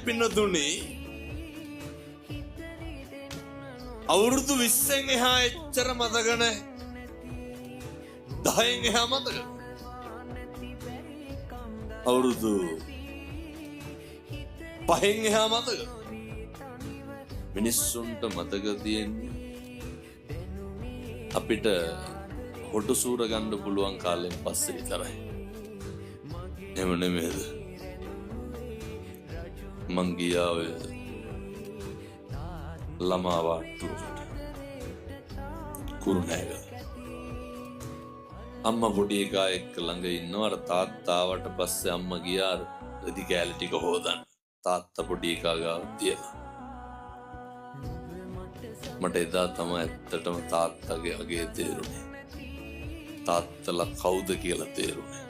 පින්නතුනි අවුරුදු 20න් එහා එච්චර මතක නැහැ. 10න් එහා මතක. අවුරුදු 5න් එහා මතක. මිනිස්සුන්ට මතක තියෙන්නේ අපිට හොටු සූර ගන්න පුළුවන් කාලෙන් පස්සේ විතරයි. එහෙම නෙමෙයිද? මං ගියා ඔය ළමා වාට්ටුවට කුරුණෑගල. අම්මා පොඩි එකා එක්ක ළඟ ඉන්නවා. අර තාත්තාවට පස්සේ අම්මා ගියා රෙදි කෑලි ටික හොදන්න. තාත්තා පොඩි එකා ගාව තියලා. මට එදා තමයි ඇත්තටම තාත්තගේ අගේ තේරුනේ. තාත්තලා කවුද කියලා තේරුනේ.